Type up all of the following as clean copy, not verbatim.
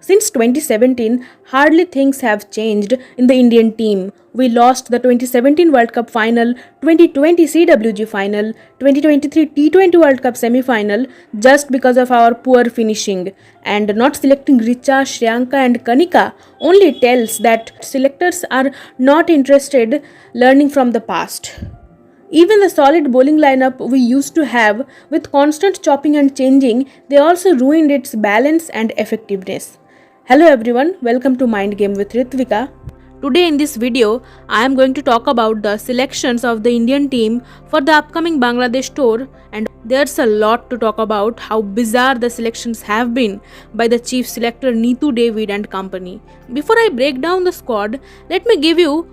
Since 2017, hardly things have changed in the Indian team. We lost the 2017 World Cup final, 2020 CWG final, 2023 T20 World Cup semi-final just because of our poor finishing. And not selecting Richa, Shriyanka and Kanika only tells that selectors are not interested learning from the past. Even the solid bowling lineup we used to have, with constant chopping and changing, they also ruined its balance and effectiveness. Hello everyone, welcome to Mind Game with Ritvika. Today in this video, I am going to talk about the selections of the Indian team for the upcoming Bangladesh tour, and there's a lot to talk about how bizarre the selections have been by the chief selector Neetu David and company. Before I break down the squad, let me give you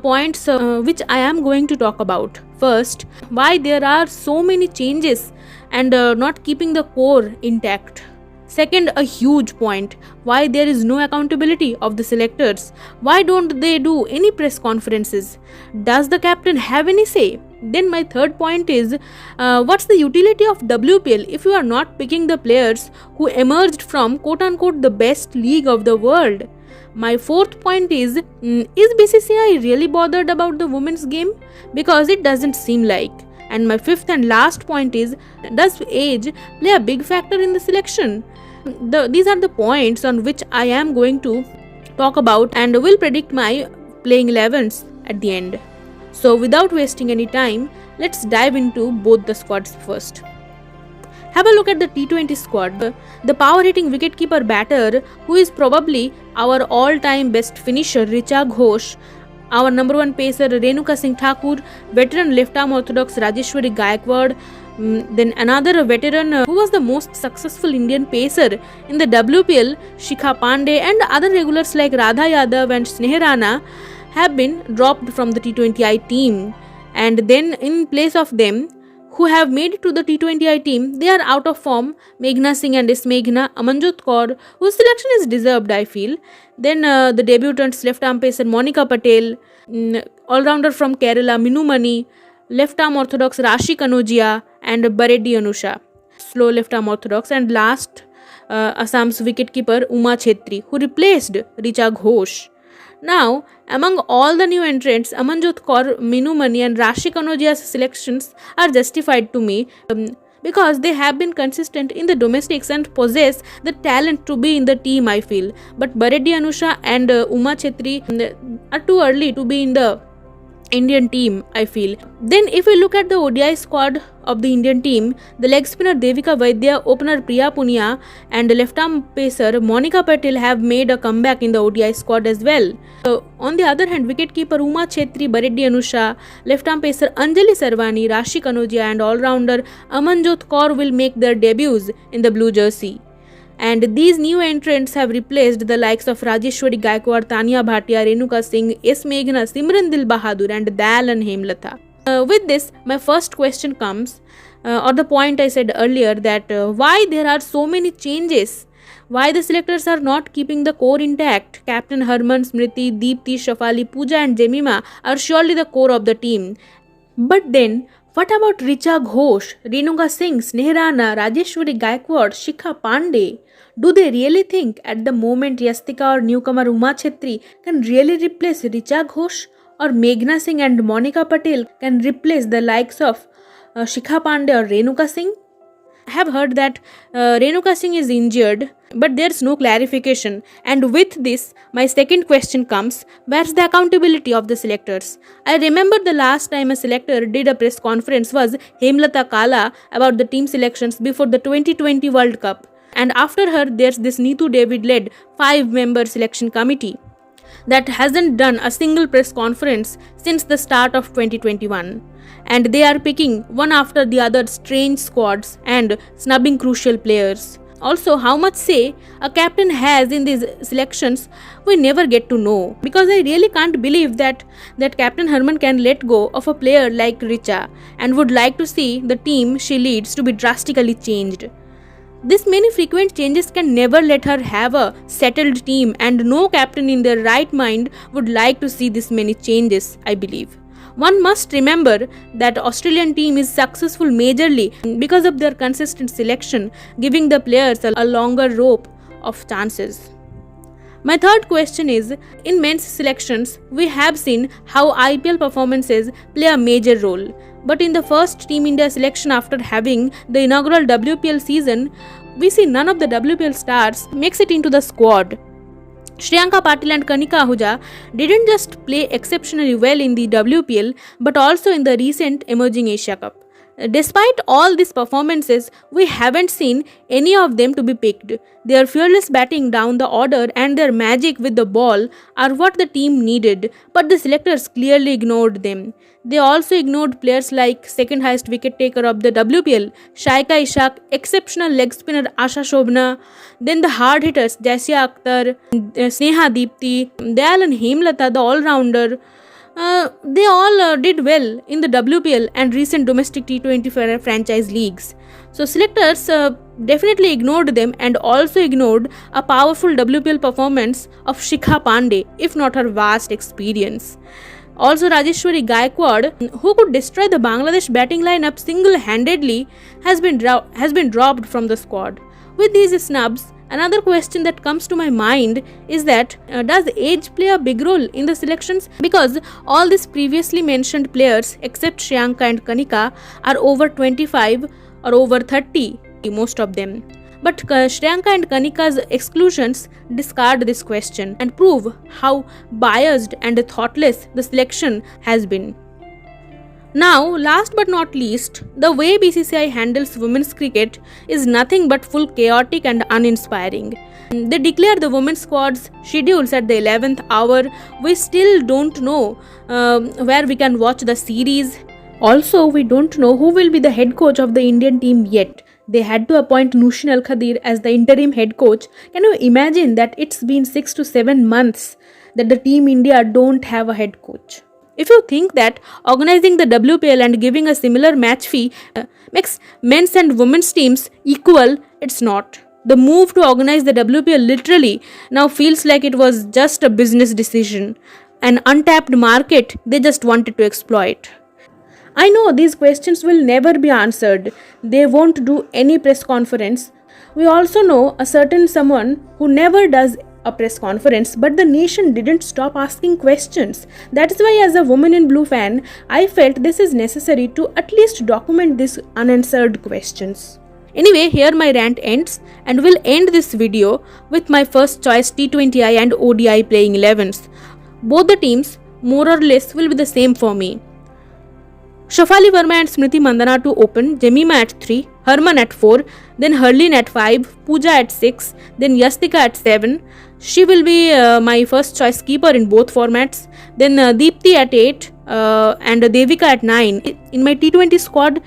points which I am going to talk about. First, why there are so many changes and not keeping the core intact. Second, a huge point, why there is no accountability of the selectors. Why don't they do any press conferences? Does the captain have any say? Then my third point is, what's the utility of WPL if you are not picking the players who emerged from quote-unquote the best league of the world? My fourth point is BCCI really bothered about the women's game? Because it doesn't seem like. And my fifth and last point is, does age play a big factor in the selection? These are the points on which I am going to talk about and will predict my playing 11s at the end. So without wasting any time, let's dive into both the squads first. Have a look at the T20 squad. The power-hitting wicketkeeper batter, who is probably our all-time best finisher, Richa Ghosh, our number one pacer Renuka Singh Thakur, veteran left-arm orthodox Rajeshwari Gaikwad, then another veteran who was the most successful Indian pacer in the WPL, Shikha Pandey, and other regulars like Radha Yadav and Sneha Rana have been dropped from the T20I team. And then in place of them, who have made it to the T20I team, they are out of form, Meghna Singh and Meghna, Amanjot Kaur, whose selection is deserved, I feel. Then the debutants left-arm pacer Monica Patel, all-rounder from Kerala Minu Mani, left-arm orthodox Rashi Kanodia and Bareddi Anusha, slow left-arm orthodox, and last Assam's wicketkeeper Uma Chhetri, who replaced Richa Ghosh. Now, among all the new entrants, Amanjot Kaur, Minu Mani and Rashi Kanodia's selections are justified to me because they have been consistent in the domestics and possess the talent to be in the team, I feel. But Bareddi Anusha and Uma Chhetri are too early to be in the Indian team, I feel. Then if we look at the ODI squad of the Indian team, the leg spinner Devika Vaidya, opener Priya Punia and left-arm pacer Monica Patel have made a comeback in the ODI squad as well. On the other hand, wicketkeeper Uma Chhetri, Bareddi Anusha, left-arm pacer Anjali Sarvani, Rashi Kanodia and all-rounder Amanjot Kaur will make their debuts in the blue jersey. And these new entrants have replaced the likes of Rajeshwari Gaikwad, Tanya Bhatia, Renuka Singh, Meghna, Simran Dil Bahadur and Dal and Hemlatha. With this, my first question comes, or the point I said earlier, that why there are so many changes? Why the selectors are not keeping the core intact? Captain Harman, Smriti, Deepti, Shafali, Pooja and Jemima are surely the core of the team. But then, what about Richa Ghosh, Renuka Singh, Sneha Rana, Rajeshwari Gaikwad, Shikha Pandey? Do they really think at the moment Yastika or newcomer Uma Chhetri can really replace Richa Ghosh, or Meghna Singh and Monica Patel can replace the likes of Shikha Pandey or Renuka Singh? I have heard that Renuka Singh is injured, but there's no clarification. And with this, my second question comes, where's the accountability of the selectors? I remember the last time a selector did a press conference was Hemlatha Kala about the team selections before the 2020 World Cup. And after her, there's this Neetu David-led 5-member selection committee that hasn't done a single press conference since the start of 2021. And they are picking one after the other strange squads and snubbing crucial players. Also, how much say a captain has in these selections, we never get to know. Because I really can't believe that Captain Harman can let go of a player like Richa and would like to see the team she leads to be drastically changed. This many frequent changes can never let her have a settled team, and no captain in their right mind would like to see this many changes, I believe. One must remember that Australian team is successful majorly because of their consistent selection, giving the players a longer rope of chances. My third question is, in men's selections, we have seen how IPL performances play a major role. But in the first Team India selection after having the inaugural WPL season, we see none of the WPL stars makes it into the squad. Shriyanka Patil and Kanika Ahuja didn't just play exceptionally well in the WPL but also in the recent emerging Asia Cup. Despite all these performances, we haven't seen any of them to be picked. Their fearless batting down the order and their magic with the ball are what the team needed, but the selectors clearly ignored them. They also ignored players like second highest wicket taker of the WPL, Shaika Ishaq, exceptional leg spinner Asha Shobna, then the hard hitters Jaisia Akhtar, Sneha Deepti, Dayal and Hemlata, the all-rounder. They all did well in the WPL and recent domestic T20 franchise leagues. So selectors definitely ignored them and also ignored a powerful WPL performance of Shikha Pandey, if not her vast experience. Also, Rajeshwari Gaikwad, who could destroy the Bangladesh batting lineup single-handedly, has been dropped from the squad. With these snubs, another question that comes to my mind is that does age play a big role in the selections? Because all these previously mentioned players except Shriyanka and Kanika are over 25 or over 30, most of them. But Shriyanka and Kanika's exclusions discard this question and prove how biased and thoughtless the selection has been. Now, last but not least, the way BCCI handles women's cricket is nothing but full chaotic and uninspiring. They declare the women's squad's schedules at the 11th hour. We still don't know where we can watch the series. Also, we don't know who will be the head coach of the Indian team yet. They had to appoint Nushin Al-Khadir as the interim head coach. Can you imagine that it's been 6 to 7 months that the Team India don't have a head coach? If you think that organizing the WPL and giving a similar match fee makes men's and women's teams equal, it's not. The move to organize the WPL literally now feels like it was just a business decision, an untapped market they just wanted to exploit. I know these questions will never be answered. They won't do any press conference. We also know a certain someone who never does a press conference, but the nation didn't stop asking questions. That is why, as a woman in blue fan, I felt this is necessary to at least document these unanswered questions. Anyway, here my rant ends, and we'll end this video with my first choice T20I and ODI playing 11s. Both the teams, more or less, will be the same for me. Shafali Verma and Smriti Mandana to open, Jemima at 3, Harman at 4, then Harleen at 5, Pooja at 6, then Yastika at 7. She will be my first choice keeper in both formats. Then Deepti at 8 and Devika at 9 in my T20 squad,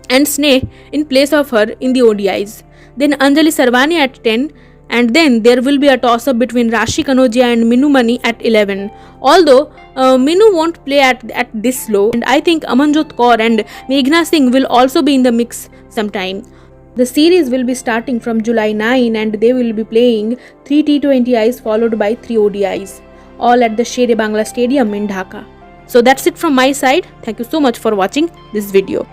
and Sneh in place of her in the ODIs. Then Anjali Sarvani at 10. And then there will be a toss-up between Rashi Kanodia and Minu Mani at 11. Although Minu won't play at this low, and I think Amanjot Kaur and Meghna Singh will also be in the mix sometime. The series will be starting from July 9 and they will be playing 3 T20Is followed by 3 ODIs, all at the Sher-e Bangla Stadium in Dhaka. So that's it from my side. Thank you so much for watching this video.